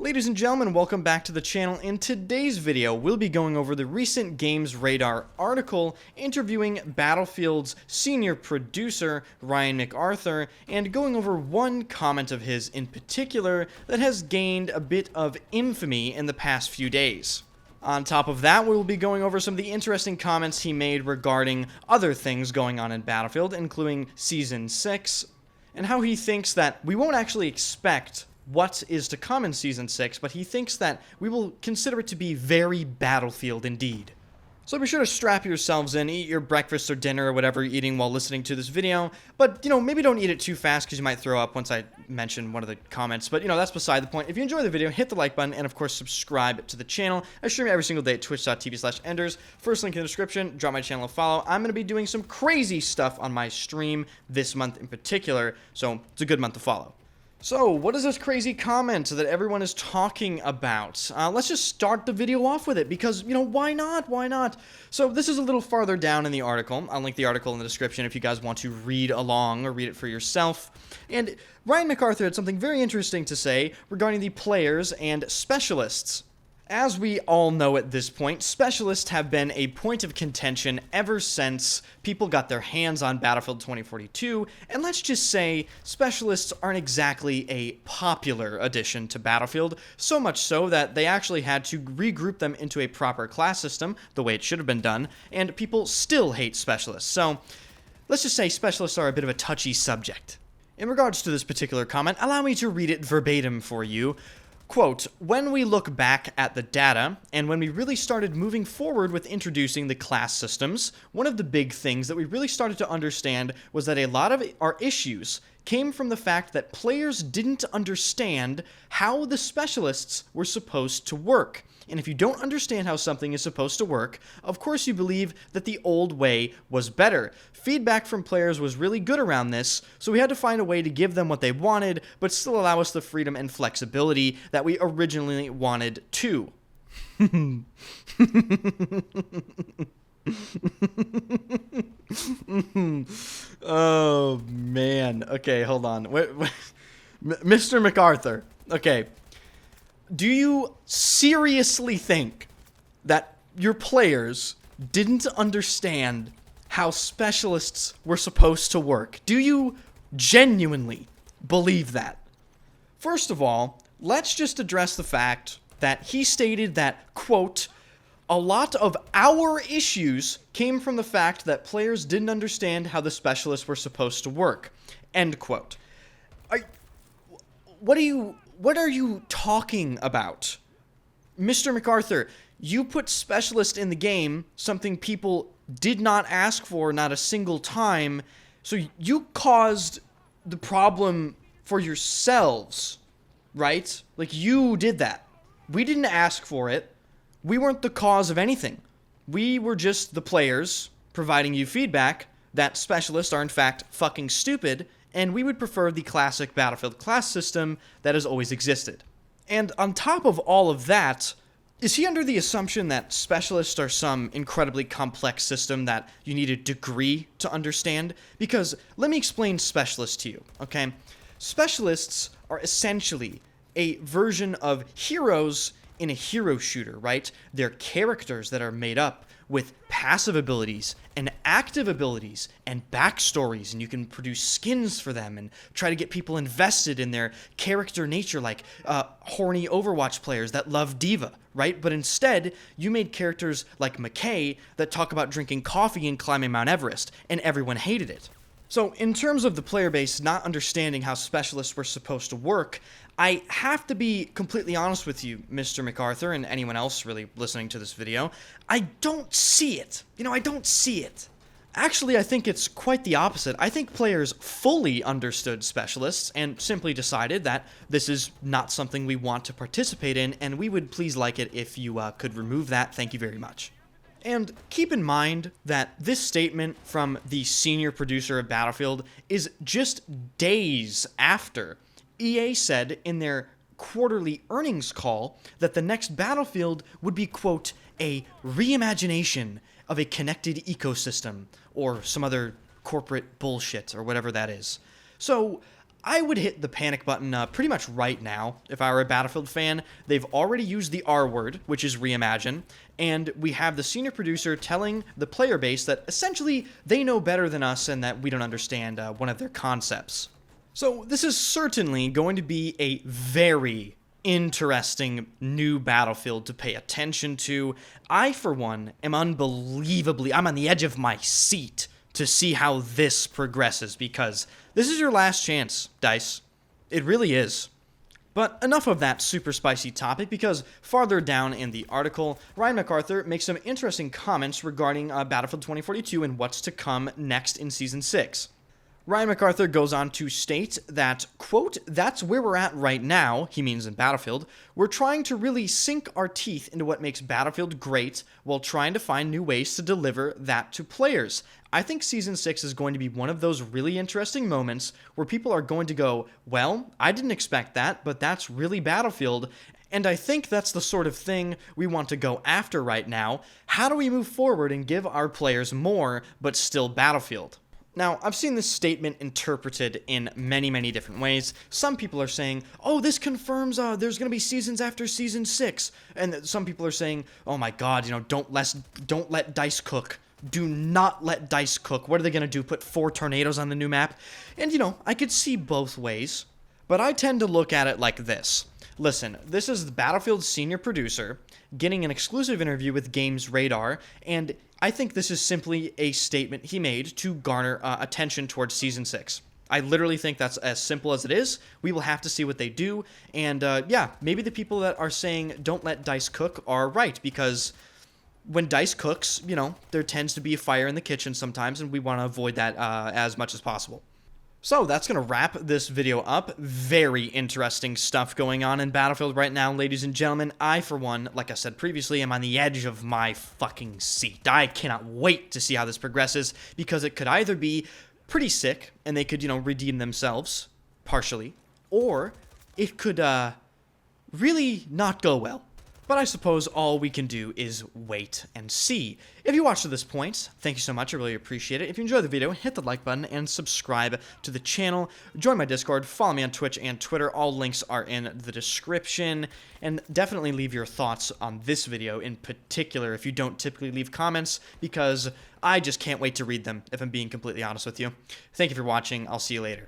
Ladies and gentlemen, welcome back to the channel. In today's video, we'll be going over the recent Games Radar article interviewing Battlefield's senior producer, Ryan McArthur, and going over one comment of his in particular that has gained a bit of infamy in the past few days. On top of that, we will be going over some of the interesting comments he made regarding other things going on in Battlefield, including Season 6, and how he thinks that we won't actually expect what is to come in Season 6, but he thinks that we will consider it to be very Battlefield indeed. So be sure to strap yourselves in, eat your breakfast or dinner or whatever you're eating while listening to this video, but, maybe don't eat it too fast because you might throw up once I mention one of the comments, but, that's beside the point. If you enjoy the video, hit the like button and, of course, subscribe to the channel. I stream every single day at twitch.tv/enders. First link in the description, drop my channel a follow. I'm going to be doing some crazy stuff on my stream this month in particular, so it's a good month to follow. So, what is this crazy comment that everyone is talking about? Let's just start the video off with it, because, why not? Why not? So, this is a little farther down in the article. I'll link the article in the description if you guys want to read along or read it for yourself. And Ryan McArthur had something very interesting to say regarding the players and specialists. As we all know at this point, specialists have been a point of contention ever since people got their hands on Battlefield 2042, and let's just say specialists aren't exactly a popular addition to Battlefield, so much so that they actually had to regroup them into a proper class system, the way it should have been done, and people still hate specialists. So, let's just say specialists are a bit of a touchy subject. In regards to this particular comment, allow me to read it verbatim for you. Quote, when we look back at the data, and when we really started moving forward with introducing the class systems, one of the big things that we really started to understand was that a lot of our issues came from the fact that players didn't understand how the specialists were supposed to work. And if you don't understand how something is supposed to work, of course you believe that the old way was better. Feedback from players was really good around this, so we had to find a way to give them what they wanted, but still allow us the freedom and flexibility that we originally wanted to. Oh, man. Okay, hold on. Wait. Mr. McArthur. Okay. Do you seriously think that your players didn't understand how specialists were supposed to work? Do you genuinely believe that? First of all, let's just address the fact that he stated that, quote, a lot of our issues came from the fact that players didn't understand how the specialists were supposed to work, end quote. What are you talking about? Mr. McArthur, you put specialist in the game, something people did not ask for not a single time, so you caused the problem for yourselves, right? Like, you did that. We didn't ask for it. We weren't the cause of anything. We were just the players providing you feedback that specialists are in fact fucking stupid, and we would prefer the classic Battlefield class system that has always existed. And on top of all of that, is he under the assumption that specialists are some incredibly complex system that you need a degree to understand? Because let me explain specialists to you, okay? Specialists are essentially a version of heroes in a hero shooter, right? They're characters that are made up with passive abilities and active abilities and backstories, and you can produce skins for them and try to get people invested in their character nature, like horny Overwatch players that love D.Va, right? But instead, you made characters like McKay that talk about drinking coffee and climbing Mount Everest, and everyone hated it. So, in terms of the player base not understanding how specialists were supposed to work, I have to be completely honest with you, Mr. McArthur, and anyone else really listening to this video. I don't see it. I don't see it. Actually, I think it's quite the opposite. I think players fully understood specialists and simply decided that this is not something we want to participate in, and we would please like it if you could remove that. Thank you very much. And keep in mind that this statement from the senior producer of Battlefield is just days after EA said in their quarterly earnings call that the next Battlefield would be, quote, a reimagination of a connected ecosystem, or some other corporate bullshit, or whatever that is. So, I would hit the panic button pretty much right now if I were a Battlefield fan. They've already used the R word, which is reimagine, and we have the senior producer telling the player base that essentially they know better than us and that we don't understand one of their concepts. So this is certainly going to be a very interesting new Battlefield to pay attention to. I, for one, am I'm on the edge of my seat to see how this progresses, because this is your last chance, DICE. It really is. But enough of that super spicy topic, because farther down in the article, Ryan MacArthur makes some interesting comments regarding Battlefield 2042 and what's to come next in Season 6. Ryan MacArthur goes on to state that, quote, "That's where we're at right now," he means in Battlefield. "We're trying to really sink our teeth into what makes Battlefield great while trying to find new ways to deliver that to players. I think Season 6 is going to be one of those really interesting moments where people are going to go, well, I didn't expect that, but that's really Battlefield. And I think that's the sort of thing we want to go after right now. How do we move forward and give our players more, but still Battlefield?" Now, I've seen this statement interpreted in many, many different ways. Some people are saying, oh, this confirms there's going to be seasons after Season 6. And some people are saying, oh my god, don't let DICE cook. Do not let DICE cook. What are they going to do, put 4 tornadoes on the new map? And, I could see both ways. But I tend to look at it like this. Listen, this is the Battlefield's senior producer getting an exclusive interview with Games Radar, and I think this is simply a statement he made to garner attention towards Season 6. I literally think that's as simple as it is. We will have to see what they do, and yeah, maybe the people that are saying don't let DICE cook are right, because when DICE cooks, there tends to be a fire in the kitchen sometimes, and we want to avoid that as much as possible. So that's going to wrap this video up. Very interesting stuff going on in Battlefield right now, ladies and gentlemen. I, for one, like I said previously, am on the edge of my fucking seat. I cannot wait to see how this progresses, because it could either be pretty sick, and they could, redeem themselves, partially, or it could, really not go well. But I suppose all we can do is wait and see. If you watched to this point, thank you so much. I really appreciate it. If you enjoyed the video, hit the like button and subscribe to the channel. Join my Discord, follow me on Twitch and Twitter. All links are in the description. And definitely leave your thoughts on this video in particular if you don't typically leave comments, because I just can't wait to read them, if I'm being completely honest with you. Thank you for watching. I'll see you later.